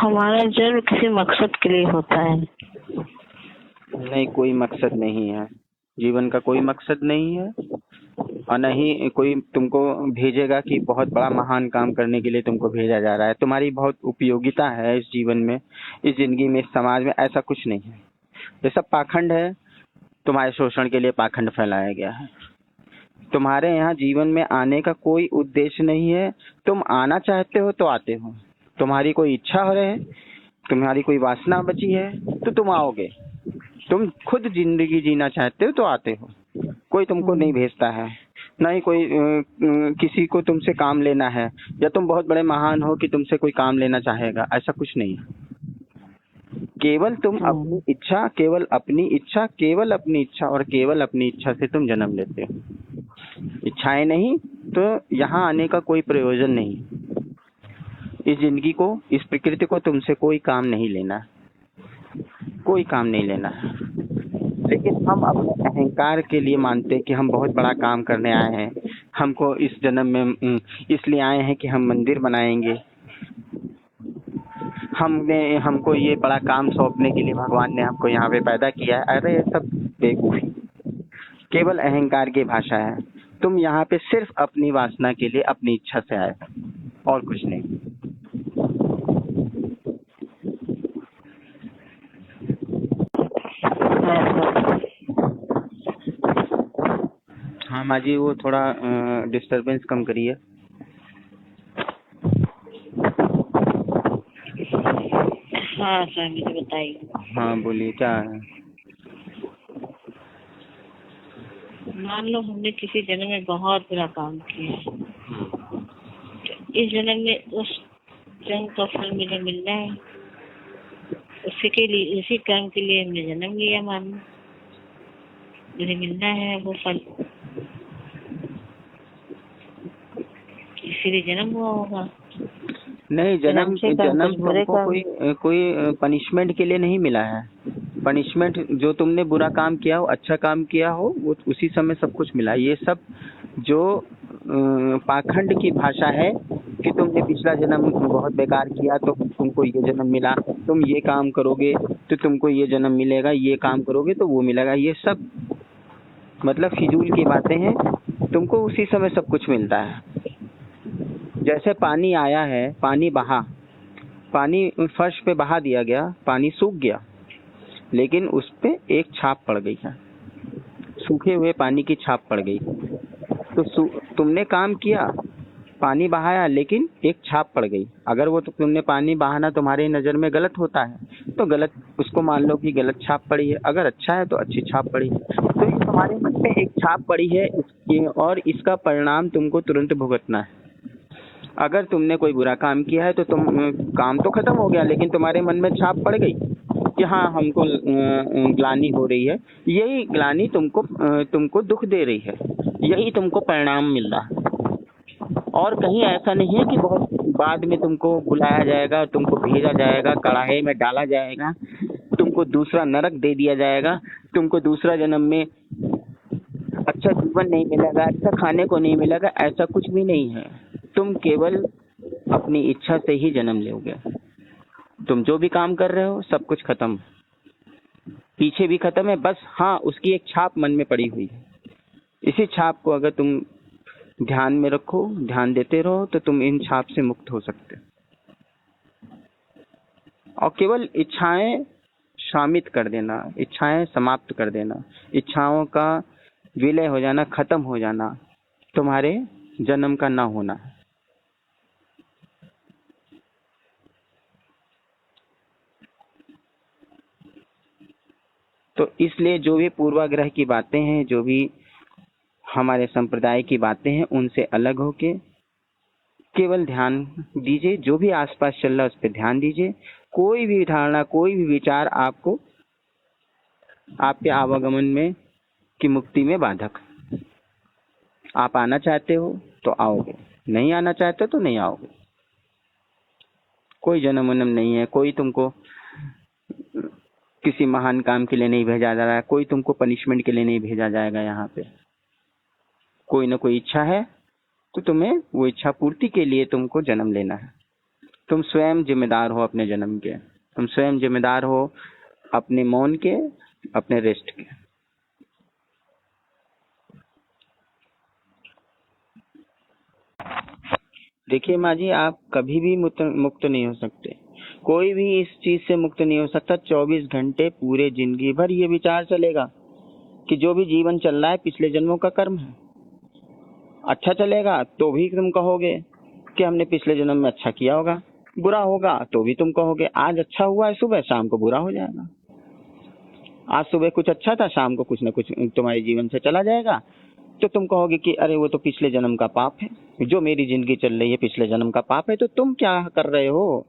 हमारा जन्म किसी मकसद के लिए होता है। नहीं, कोई मकसद नहीं है, जीवन का कोई मकसद नहीं है, और नहीं कोई तुमको भेजेगा कि बहुत बड़ा महान काम करने के लिए तुमको भेजा जा रहा है। तुम्हारी बहुत उपयोगिता है इस जीवन में, इस जिंदगी में, इस समाज में, ऐसा कुछ नहीं है। ये सब पाखंड है, तुम्हारे शोषण के लिए पाखंड फैलाया गया है। तुम्हारे यहाँ जीवन में आने का कोई उद्देश्य नहीं है। तुम आना चाहते हो तो आते हो, तुम्हारी कोई इच्छा हो रहे, तुम्हारी कोई वासना बची है तो तुम आओगे। तुम खुद जिंदगी जीना चाहते हो तो आते हो, कोई तुमको नहीं भेजता है। ना ही कोई किसी को तुमसे काम लेना है, या तुम बहुत बड़े महान हो कि तुमसे कोई काम लेना चाहेगा, ऐसा कुछ नहीं है। केवल तुम अपनी इच्छा, केवल अपनी इच्छा, केवल अपनी इच्छा और केवल अपनी इच्छा से तुम जन्म लेते हो। इच्छाएं नहीं तो यहाँ आने का कोई प्रयोजन नहीं। इस जिंदगी को, इस प्रकृति को तुमसे कोई काम नहीं लेना, कोई काम नहीं लेना। लेकिन हम अपने अहंकार के लिए मानते हैं कि हम बहुत बड़ा काम करने आए हैं, हमको इस जन्म में इसलिए आए हैं कि हम मंदिर बनाएंगे, हमको ये बड़ा काम सौंपने के लिए भगवान ने हमको यहाँ पे पैदा किया है। अरे ये सब बेवकूफी, केवल अहंकार की भाषा है। तुम यहाँ पे सिर्फ अपनी वासना के लिए, अपनी इच्छा से आए, और कुछ नहीं। हाँ माँ जी, वो थोड़ा डिस्टरबेंस कम करिए। हाँ सर, मुझे बताइए। हाँ बोलिए, क्या है? मान लो हमने किसी जन्म में बहुत बुरा काम किया, इस जन्म में उस कर्म का फल मुझे मिलना है, उसी के लिए, उसी कर्म के लिए हमने जन्म लिया, मान लो मुझे मिलना है वो फल, इसीलिए जन्म हुआ होगा। नहीं, जन्म तुमको कोई पनिशमेंट के लिए नहीं मिला है। पनिशमेंट, जो तुमने बुरा काम किया हो, अच्छा काम किया हो, वो उसी समय सब कुछ मिला। ये सब जो पाखंड की भाषा है कि तुमने पिछला जन्म बहुत बेकार किया तो तुमको ये जन्म मिला, तुम ये काम करोगे तो तुमको ये जन्म मिलेगा, ये काम करोगे तो वो मिलेगा, ये सब मतलब फिजूल की बातें हैं। तुमको उसी समय सब कुछ मिलता है। जैसे पानी आया है, पानी बहा, पानी फर्श पे बहा दिया गया, पानी सूख गया, लेकिन उस पे एक छाप पड़ गई है, सूखे हुए पानी की छाप पड़ गई। तो तुमने काम किया, पानी बहाया, लेकिन एक छाप पड़ गई। अगर वो तो तुमने पानी बहाना तुम्हारे नज़र में गलत होता है तो गलत, उसको मान लो कि गलत छाप पड़ी है। अगर अच्छा है तो अच्छी छाप पड़ी है। तो ये तुम्हारे मन में एक छाप पड़ी है और इसका परिणाम तुमको तुरंत भुगतना है। अगर तुमने कोई बुरा काम किया है तो तुम, काम तो खत्म हो गया, लेकिन तुम्हारे मन में छाप पड़ गई कि हाँ हमको ग्लानि हो रही है। यही ग्लानि तुमको दुख दे रही है, यही तुमको परिणाम मिल रहा है। और कहीं ऐसा नहीं है कि बहुत बाद में तुमको बुलाया जाएगा, तुमको भेजा जाएगा, कढ़ाई में डाला जाएगा, तुमको दूसरा नरक दे दिया जाएगा, तुमको दूसरा जन्म में अच्छा जीवन नहीं मिलेगा, अच्छा खाने को नहीं मिलेगा, ऐसा कुछ भी नहीं है। तुम केवल अपनी इच्छा से ही जन्म लोगे। तुम जो भी काम कर रहे हो सब कुछ खत्म, पीछे भी खत्म है, बस हाँ उसकी एक छाप मन में पड़ी हुई है। इसी छाप को अगर तुम ध्यान में रखो, ध्यान देते रहो, तो तुम इन छाप से मुक्त हो सकते हो। और केवल इच्छाएं शामित कर देना, इच्छाएं समाप्त कर देना, इच्छाओं का विलय हो जाना, खत्म हो जाना, तुम्हारे जन्म का ना होना। तो इसलिए जो भी पूर्वाग्रह की बातें हैं, जो भी हमारे संप्रदाय की बातें हैं, उनसे अलग होके केवल ध्यान दीजिए। जो भी आसपास चल रहा है उस पर ध्यान दीजिए। कोई भी धारणा, कोई भी विचार आपको, आपके आवागमन में की मुक्ति में बाधक। आप आना चाहते हो तो आओगे, नहीं आना चाहते तो नहीं आओगे। कोई जन्म वन्म नहीं है, कोई तुमको किसी महान काम के लिए नहीं भेजा जा रहा है, कोई तुमको पनिशमेंट के लिए नहीं भेजा जाएगा। यहाँ पे कोई ना कोई इच्छा है तो तुम्हें वो इच्छा पूर्ति के लिए तुमको जन्म लेना है। तुम स्वयं जिम्मेदार हो अपने जन्म के, तुम स्वयं जिम्मेदार हो अपने मौन के, अपने रेस्ट के। देखिए माँ जी, आप कभी भी मुक्त नहीं हो सकते, कोई भी इस चीज से मुक्त नहीं हो सकता। 24 घंटे पूरे जिंदगी भर ये विचार चलेगा कि जो भी जीवन चल रहा है पिछले जन्मों का कर्म है। अच्छा चलेगा तो भी तुम कहोगे कि हमने पिछले जन्म में अच्छा किया होगा, बुरा होगा तो भी तुम कहोगे आज अच्छा हुआ है, सुबह शाम को बुरा हो जाएगा। आज सुबह कुछ अच्छा था, शाम को कुछ न कुछ तुम्हारे जीवन से चला जाएगा, तो तुम कहोगे कि अरे वो तो पिछले जन्म का पाप है, जो मेरी जिंदगी चल रही है पिछले जन्म का पाप है। तो तुम क्या कर रहे हो,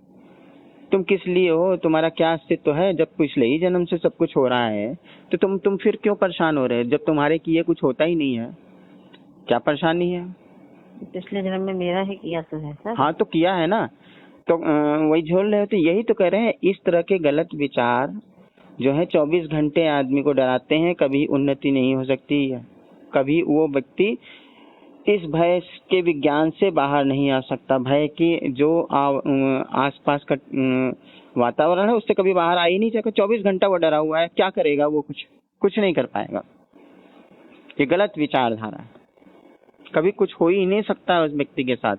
तुम किस लिए हो, तुम्हारा क्या अस्तित्व है? जब पिछले ही जन्म से सब कुछ हो रहा है तो तुम फिर क्यों परेशान हो रहे हो? जब तुम्हारे किए कुछ होता ही नहीं है, क्या परेशानी है? पिछले जन्म में मेरा ही किया तो है सर। हाँ तो किया है ना, तो वही झोल रहे हो। तो यही तो कह रहे हैं, इस तरह के गलत विचार जो है 24 घंटे आदमी को डराते हैं, कभी उन्नति नहीं हो सकती है, कभी वो व्यक्ति इस भय के विज्ञान से बाहर नहीं आ सकता। भय की जो आसपास का वातावरण है उससे कभी बाहर आ ही नहीं सकता। 24 घंटा वो डरा हुआ है, क्या करेगा वो? कुछ नहीं कर पाएगा। ये गलत विचारधारा है, कभी कुछ हो ही नहीं सकता है उस व्यक्ति के साथ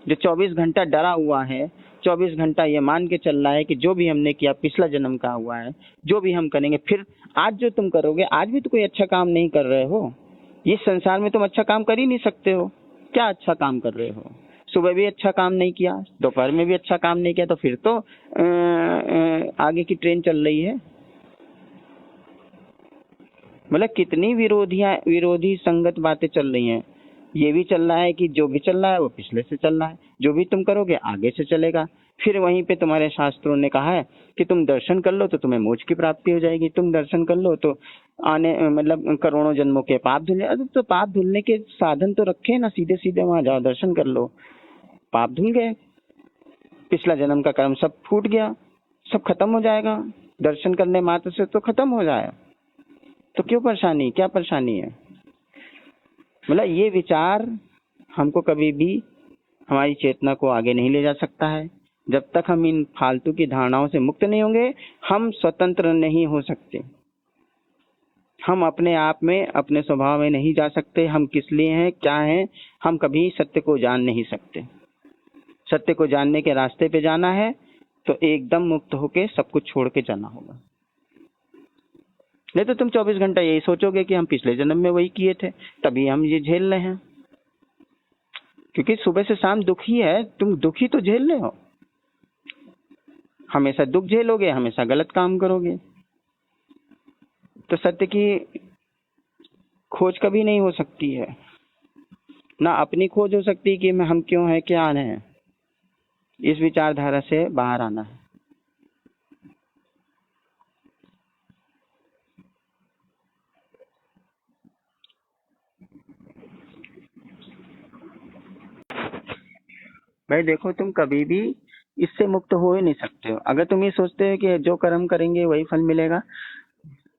जो 24 घंटा डरा हुआ है, 24 घंटा ये मान के चल रहा है कि जो भी हमने किया पिछला जन्म का हुआ है, जो भी हम करेंगे। फिर आज जो तुम करोगे, आज भी तो कोई अच्छा काम नहीं कर रहे हो। ये संसार में तुम अच्छा काम कर ही नहीं सकते हो। क्या अच्छा काम कर रहे हो? सुबह भी अच्छा काम नहीं किया, दोपहर में भी अच्छा काम नहीं किया, तो फिर तो आगे की ट्रेन चल रही है। मतलब कितनी विरोधी संगत बातें चल रही हैं। ये भी चल रहा है कि जो भी चल रहा है वो पिछले से चल रहा है, जो भी तुम करोगे आगे से चलेगा। फिर वहीं पे तुम्हारे शास्त्रों ने कहा है कि तुम दर्शन कर लो तो तुम्हें मोक्ष की प्राप्ति हो जाएगी, तुम दर्शन कर लो तो आने मतलब करोड़ों जन्मों के पाप धुल। अरे तो पाप धुलने के साधन तो रखे ना, सीधे सीधे वहां जाओ दर्शन कर लो, पाप धुल गए, पिछला जन्म का कर्म सब फूट गया, सब खत्म हो जाएगा। दर्शन करने मात्र से तो खत्म हो जाए, तो क्यों परेशानी, क्या परेशानी है? मतलब ये विचार हमको कभी भी हमारी चेतना को आगे नहीं ले जा सकता है। जब तक हम इन फालतू की धारणाओं से मुक्त नहीं होंगे, हम स्वतंत्र नहीं हो सकते। हम अपने आप में, अपने स्वभाव में नहीं जा सकते। हम किस लिए हैं, क्या हैं, हम कभी सत्य को जान नहीं सकते। सत्य को जानने के रास्ते पे जाना है तो एकदम मुक्त होके सब कुछ छोड़ के जाना होगा। नहीं तो तुम 24 घंटा यही सोचोगे कि हम पिछले जन्म में वही किए थे, तभी हम ये झेल रहे हैं। क्योंकि सुबह से शाम दुख ही है, तुम दुख ही तो झेल रहे हो। हमेशा दुख झेलोगे, हमेशा गलत काम करोगे, तो सत्य की खोज कभी नहीं हो सकती है। ना अपनी खोज हो सकती है कि हम क्यों हैं, क्या हैं। इस विचारधारा से बाहर आना है। भाई देखो, तुम कभी भी इससे मुक्त हो ही नहीं सकते हो। अगर तुम ये सोचते हो कि जो कर्म करेंगे वही फल मिलेगा,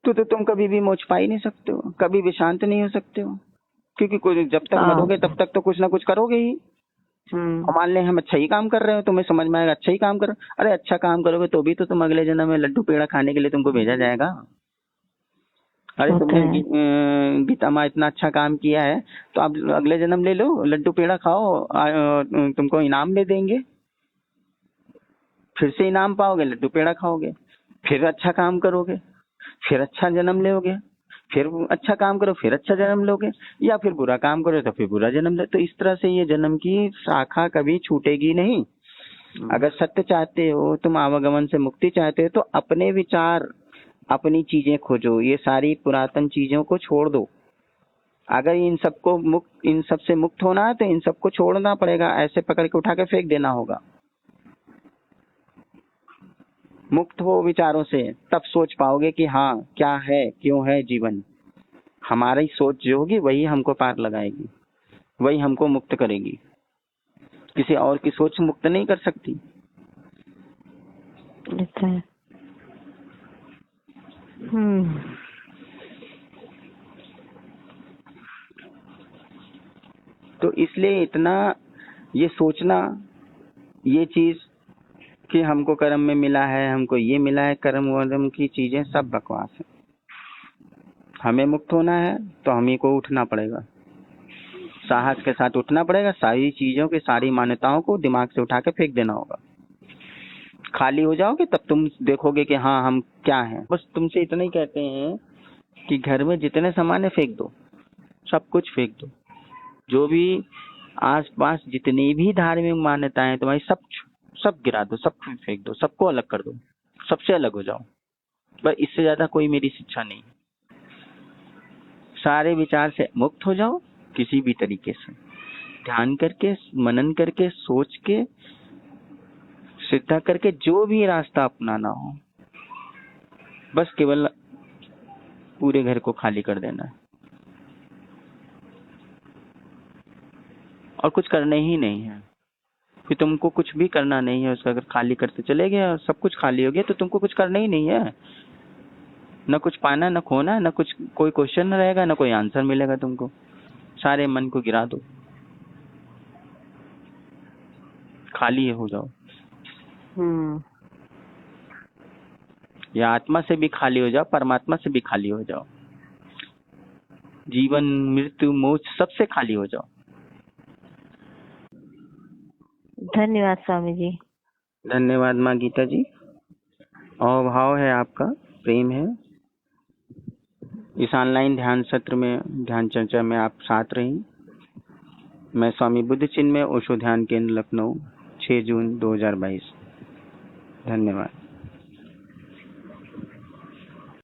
तो तुम कभी भी मोक्ष पा ही नहीं सकते हो, कभी भी शांत नहीं हो सकते हो। क्योंकि जब तक मरोगे तब तक तो कुछ ना कुछ करोगे ही। और मान ले हम अच्छा ही काम कर रहे हो, तुम्हें समझ में आएगा अच्छा ही काम करो। अरे अच्छा काम करोगे तो भी तो तुम अगले जन्म में लड्डू पेड़ा खाने के लिए तुमको भेजा जाएगा। अरे तुमने गीता माँ इतना अच्छा काम किया है तो आप अगले जन्म ले लो, लड्डू पेड़ा खाओ, तुमको इनाम में देंगे। फिर से इनाम पाओगे, लड्डू पेड़ा खाओगे, फिर अच्छा काम करोगे, फिर अच्छा जन्म लोगे, फिर अच्छा काम करो फिर अच्छा जन्म लोगे, या फिर बुरा काम करो तो फिर बुरा जन्म ले। तो इस तरह से ये जन्म की शाखा कभी छूटेगी नहीं। अगर सत्य चाहते हो, तुम आवागमन से मुक्ति चाहते हो, तो अपने विचार, अपनी चीजें खोजो। ये सारी पुरातन चीजों को छोड़ दो। अगर इन सब से मुक्त होना है तो इन सबको छोड़ना पड़ेगा, ऐसे पकड़ के उठा के फेंक देना होगा। मुक्त हो विचारों से, तब सोच पाओगे कि हाँ क्या है, क्यों है जीवन। हमारी सोच जो होगी वही हमको पार लगाएगी, वही हमको मुक्त करेगी। किसी और की सोच मुक्त नहीं कर सकती। तो इसलिए इतना ये सोचना, ये चीज कि हमको कर्म में मिला है, हमको ये मिला है, कर्म वर्म की चीजें सब बकवास है। हमें मुक्त होना है तो हम ही को उठना पड़ेगा, साहस के साथ उठना पड़ेगा। सारी चीजों की सारी मान्यताओं को दिमाग से उठा के फेंक देना होगा। खाली हो जाओगे तब तुम देखोगे कि हाँ हम क्या हैं। बस तुमसे इतना ही कहते हैं कि घर में जितने सामान है फेंक दो, सब कुछ फेंक दो। जो भी आसपास जितनी भी धार्मिक मान्यताएं तुम्हारी सब गिरा दो, सब फेंक दो, सबको अलग कर दो, सबसे अलग हो जाओ। बस इससे ज्यादा कोई मेरी शिक्षा नहीं। सारे विचार से मुक्त हो जाओ, किसी भी तरीके से ध्यान करके, मनन करके, सोच के, श्रद्धा करके, जो भी रास्ता अपनाना हो, बस केवल पूरे घर को खाली कर देना है और कुछ करना ही नहीं है। फिर तुमको कुछ भी करना नहीं है उसका। अगर खाली करते चले गए और सब कुछ खाली हो गया तो तुमको कुछ करना ही नहीं है। न कुछ पाना, न खोना, न कुछ कोई क्वेश्चन रहेगा, न कोई आंसर मिलेगा तुमको। सारे मन को गिरा दो, खाली हो जाओ। या आत्मा से भी खाली हो जाओ, परमात्मा से भी खाली हो जाओ, जीवन मृत्यु मोक्ष सबसे खाली हो जाओ। धन्यवाद स्वामी जी। धन्यवाद माँ गीता जी। और भाव है आपका, प्रेम है। इस ऑनलाइन ध्यान सत्र में, ध्यान चर्चा में आप साथ रही। मैं स्वामी बुद्ध चिन्मय ओशो ध्यान केंद्र लखनऊ, 6 जून 2022। धन्यवाद।